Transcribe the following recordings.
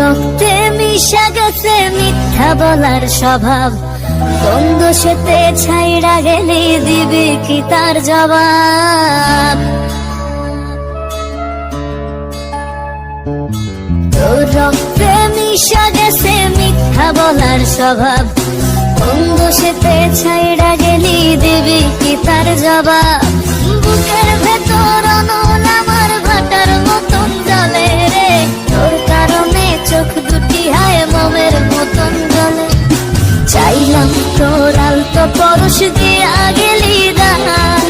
রক্তে মিশা গেছে মিথ্যা বলার স্বভাব, কোন দোষেতে ছাইড়া গেলি দিবি কি তার জবাব? তোর রক্তে মিশা গেছে মিথ্যা বলার স্বভাব, কোন দোষেতে ছাইড়া গেলি দিবি কি তার জবাব? বুকের ভেতর অনল আমার ভাটার মতন জ্বলে রে, তোর কারণে চোখ দুটি হায় মোমের মতন জ্বলে। চাইলাম তোর আলতো পরশ দিয়া গেলি দান,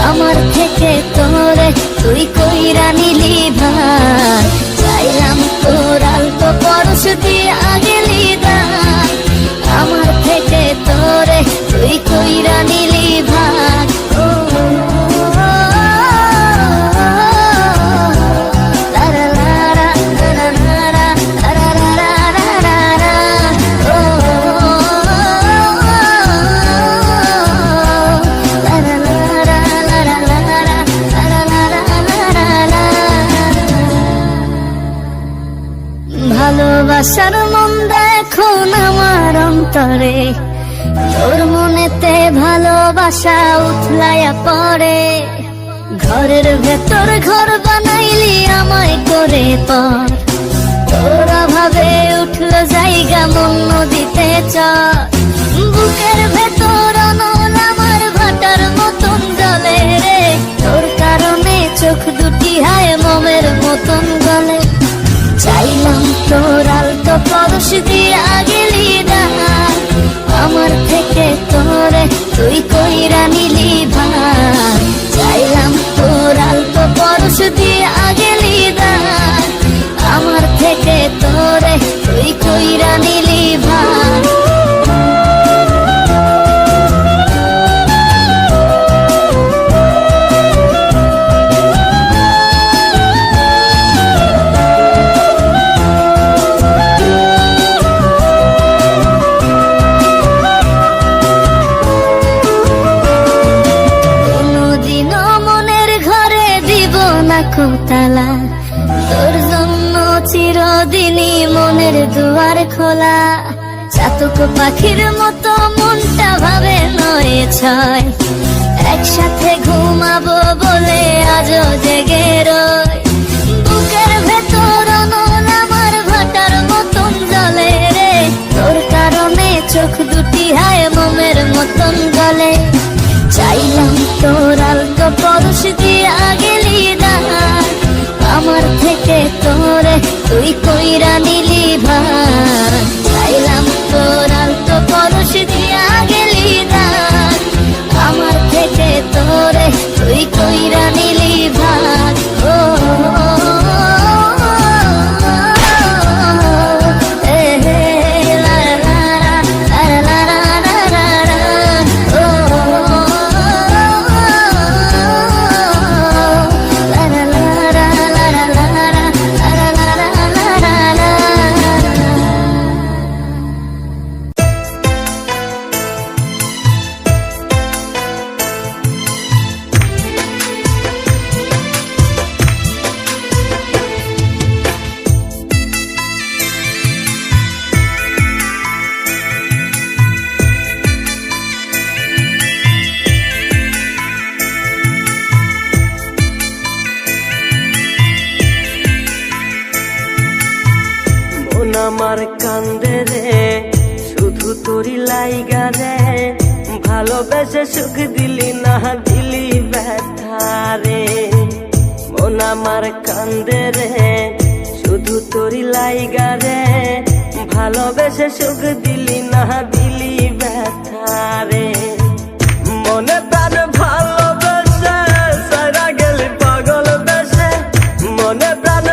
আমার থেকে তোরে তুই কইরা নিলি ভাই। চাইলাম তোর আলতো পরশ দিয়া গেলি দান, আমার থেকে তোরে তুই কইরা নিলি ভাই। ভালোবাসার মন্দ এখন আমার অন্তরে, তোর মনেতে ভালোবাসা উথলাইয়া পড়ে। ঘরের ভেতর ঘর বানাইলি আমায় করে পর, তোর অভাবে উঠলো জায়গা মন নদীতে চর। বুকের ভেতর অনল আমার ভাটার মতন জ্বলে রে, তোর কারণে চোখ দুটি হায় মোমের মতন গলে। চাইলাম তোর আলতো পরশ দিয়া গেলি দান, আমার থেকে তোরে তুই কইরা নিলি ভাই। চাইলাম তোর আলতো পরশ দিয়া গেলি দান, আমার থেকে তোরে তুই কইরা নিলি ভাই। তালা তোর জন্য চিরদিনই মনের দুয়ার খোলা। চাতক পাখির মতো মনটা ভাবে নয় ছয়, একসাথে ঘুমাবো বলে আজও জেগে রয়। বুকের ভেতর অনল আমার ভাটার মতন জ্বলে রে, তোর কারণে চোখ দুটি হায় মোমের মতন গলে। চাইলাম তোর আলতো পরশ দিয়া গেলি দান, আমার থেকে তোরে তুই কইরা নিলি ভাই। চাইলাম তোর আলতো পরশ দিয়া গেলি দান, আমার থেকে তোরে তুই কইরা নিলি ভাই। ও আমার কান্দে রে শুধু তোরি লাইগা রে, ভালোবেসে সুখ দিলি না দিলি ব্যথা রে। মন আমার কান্দে রে শুধু তোরি লাইগা রে, ভালোবেসে সুখ দিলি না দিলি ব্যথা রে। মনে প্রাণ ভালোবেসে সারা গেলি পাগল বেশে, মনে প্রাণ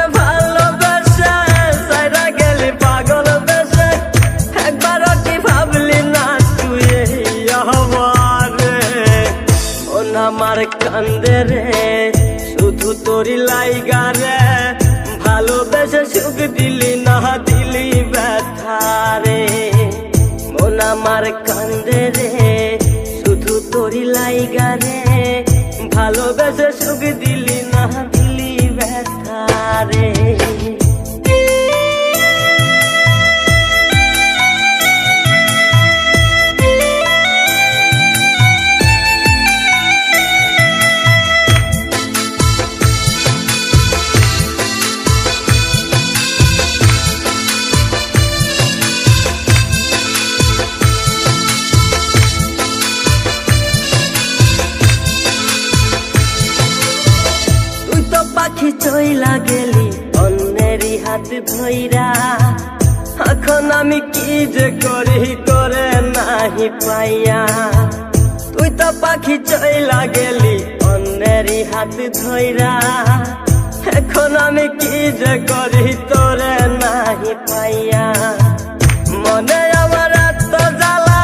আমার কান্দে রে শুধু তোরি লাইগা রে, ভালোবেসে সুখ দিলি না দিলি ব্যথা রে। মন আমার কান্দে রে শুধু তোরি লাইগা রে, ভালোবেসে সুখ দিলি না দিলি ব্যথা রে। ধইরা। এখন আমি কি যে করি তোরে নাহি পাইয়া, তুই তো পাখি চইলা গেলি অন্যেরই হাত ধইরা। এখন আমি কি যে করি তোরে নাহি পাইয়া, মনে আমার এত জ্বালা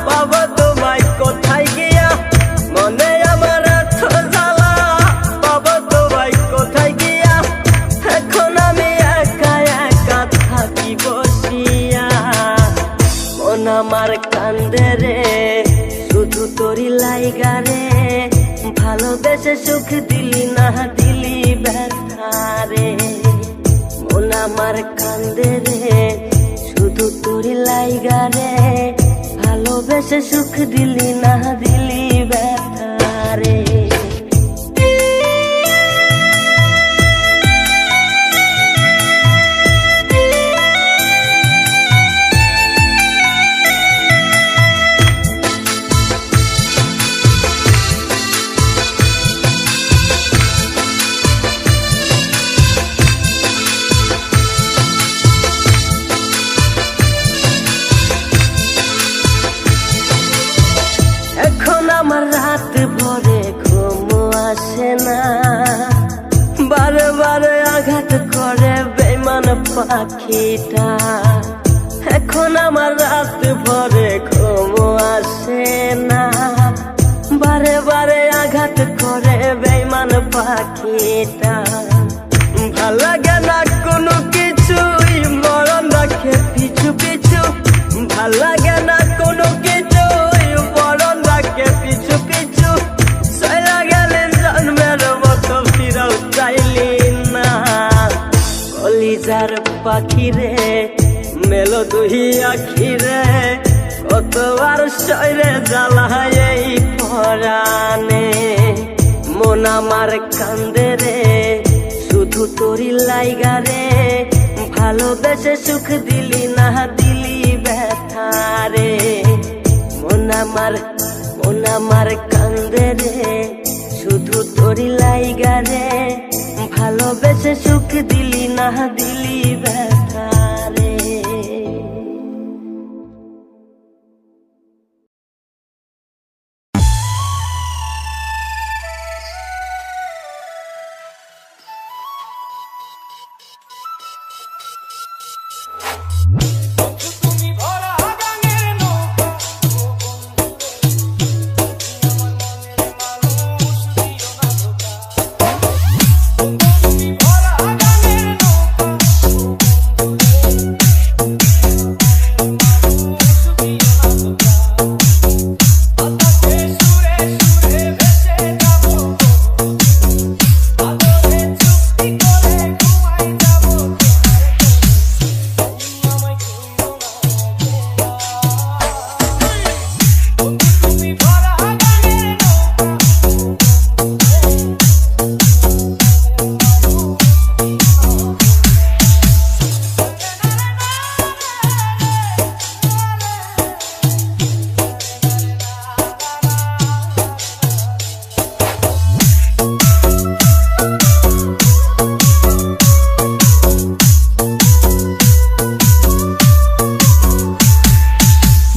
পাবো তোমায় কোথায় গিয়া। মনে আমার এত জ্বালা পাবো তোমায় কোথায় গিয়া। এখন আমি একা একা থাকি বসিয়া, মন আমার কান্দে রে শুধু তোরি লাইগা রে। ভালোবেসে সুখ দিলি না দিলি ব্যথা রে, মন আমার কান্দে রে শুধু তোরি লাইগা রে। ভালোবেসে সুখ দিলি না দিলি ব্যথা রে। এখন আমার রাত ভরে ঘুম আসে না, বারে বারে আঘাত করে বেঈমান পাখিটা। এখন আমার রাত ভরে ঘুম আসে না, বারে বারে আঘাত করে বেঈমান পাখিটা। ভাল লাগে না কোনো কিছুই, মরণ রাখে পিছু পিছু। ভাল লাগে না কোনো কিছুই, মরণ রাখে পিছু পিছু। চলা গেলে জন্মের মতো ফিরেও চাইলি না। কলিজার পাখি রে মেলো দুই আখি রে, কতবার শরীরে জ্বালায় এই পরাণে। মন আমার কান্দে রে শুধু তোরি লাইগা রে। ভালোবেসে সুখ দিলি না দিলি ব্যথা রে, মন আমার কান্দে রে শুধু তোরি লাইগা রে। ভালোবেসে সুখ দিলি না দিলি ব্যথা রে।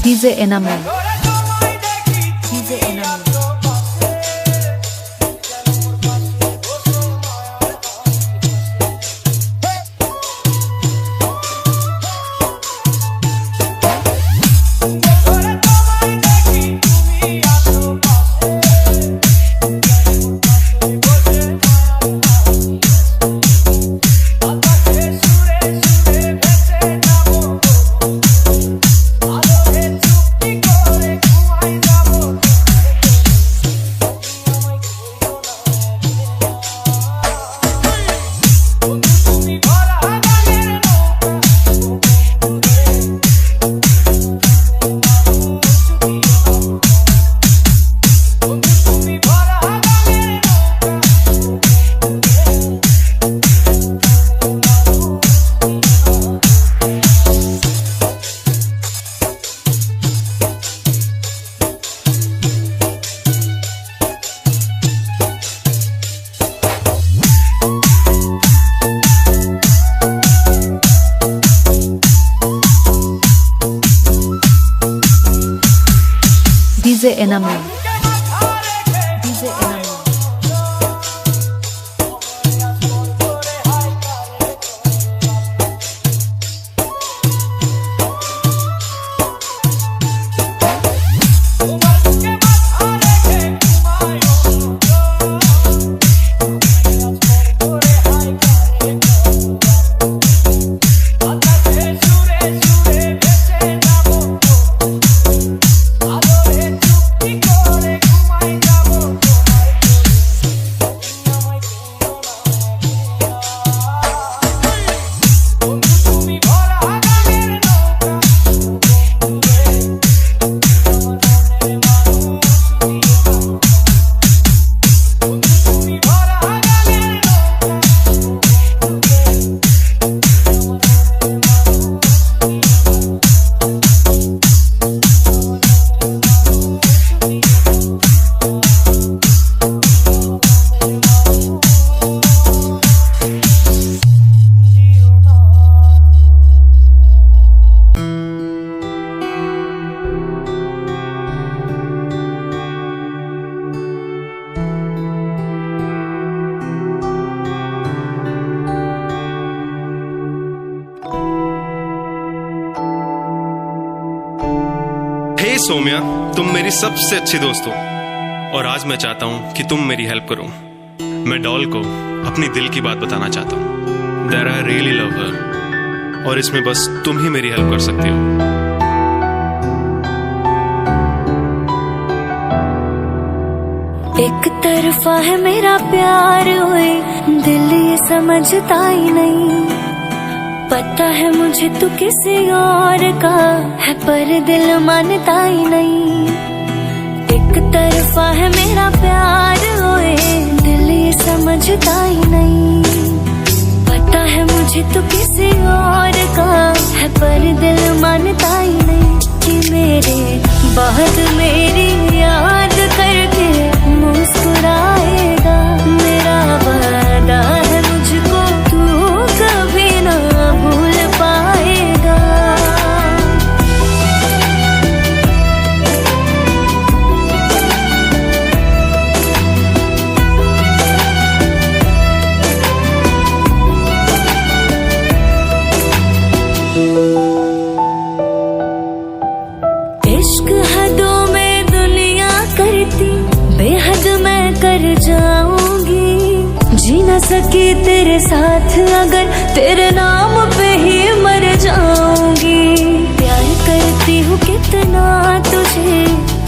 DJ Enamel. DJ Enamel. করে DJ Enamel. DJ Enamel. हे सोम्या, तुम मेरी सबसे अच्छी दोस्त हो और आज मैं चाहता हूं कि तुम मेरी हेल्प करो। मैं डॉल को अपनी दिल की बात बताना चाहता हूं। दैट आई रियली लव हर और इसमें बस तुम ही मेरी हेल्प कर सकते हो। एक तरफा है मेरा प्यार हुए दिल ये समझता ही नहीं। पता है मुझे तू किसी और का है पर दिल मानता ही नहीं। एक तरफा है मेरा प्यार होए दिल ये समझता ही नहीं। पता है मुझे तू किसी और का है पर दिल मानता ही नहीं। कि मेरे बाद मेरी याद करके मुस्कुराएगा। मेरा वादा है मुझको तू कभी ना भूल पाएगा। इश्क हदों में दुनिया करती बेहद मैं कर जाऊंगी। जी न सकी तेरे साथ अगर तेरे नाम पे ही मर जाऊंगी। प्यार करती हूँ कितना तुझे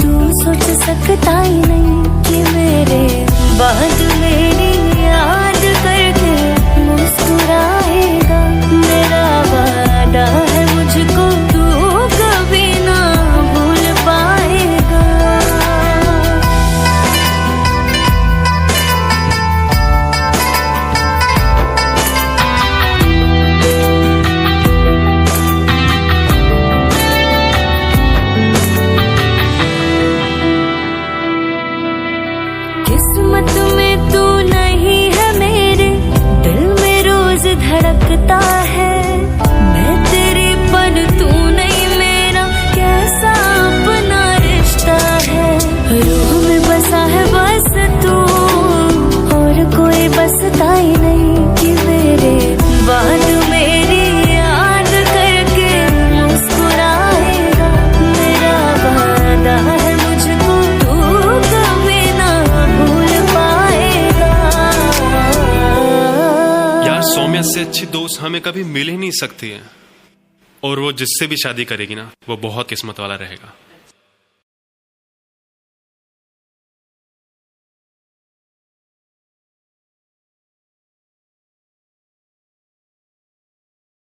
तू सोच सकता ही नहीं। कि मेरे बाद मेरी याद करके मुस्कुराएगा। मेरा वादा है मुझको तू कभी ना भूल पाएगा। किस्मत में तू नहीं है मेरे दिल में रोज धड़कता है। मैं तेरी पर तू नहीं मेरा कैसा अपना रिश्ता है। रूह में बसा है बस तू और कोई बसता ही नहीं। कि मेरे बाद मेरी याद करके मुस्कुराएगा। मेरा वादा है मुझको तू कभी ना भूल पाएगा। यार, सौम्या से अच्छी दोस्त हमें कभी मिल ही नहीं सकती है और वो जिससे भी शादी करेगी ना वो बहुत किस्मत वाला रहेगा।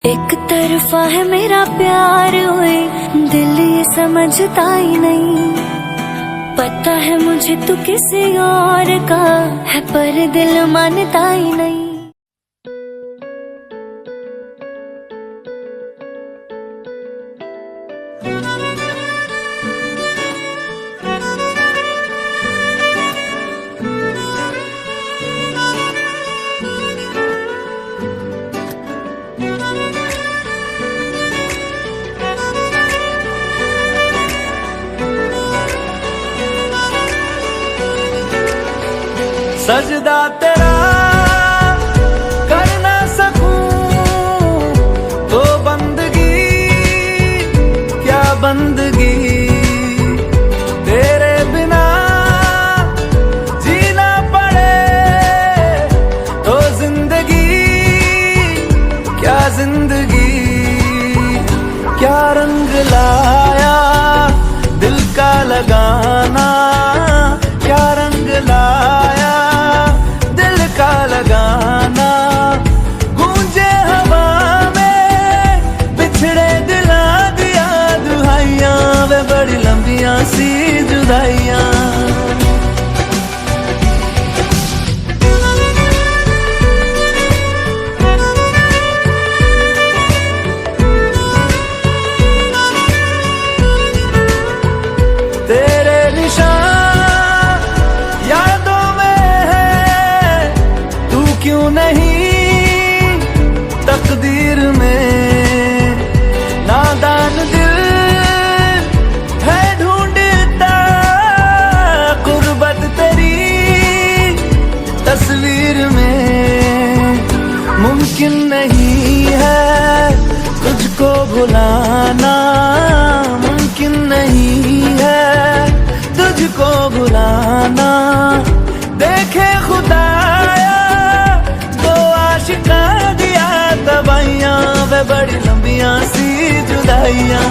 एक तरफा है मेरा प्यार हुए दिल ये समझता ही नहीं। पता है मुझे तू किसी और का है पर दिल मानता ही नहीं। सजदा तेरा कर ना सकूं तो बंदगी क्या बंदगी, तेरे बिना जीना पड़े तो जिंदगी क्या जिंदगी। क्या रंग लाया दिल का लगाना, क्या रंग लाया दिल का लगाना। गूंजे हवा में बिछड़े दिला दिया दुहाइयां, वे बड़ी लंबियां सी जुदाइयां। तेरे निशान यादों में है, तू क्यों नहीं तकदीर में। नादान दिल है ढूंढता गुर्बत तेरी तस्वीर में। मुमकिन नहीं है तुझको भुलाना, मुमकिन नहीं है तुझको भुलाना। देखे खुदाया दो आशिका दिया तबाइयां, वे बड़ी लंबियां सी जुदाइयां।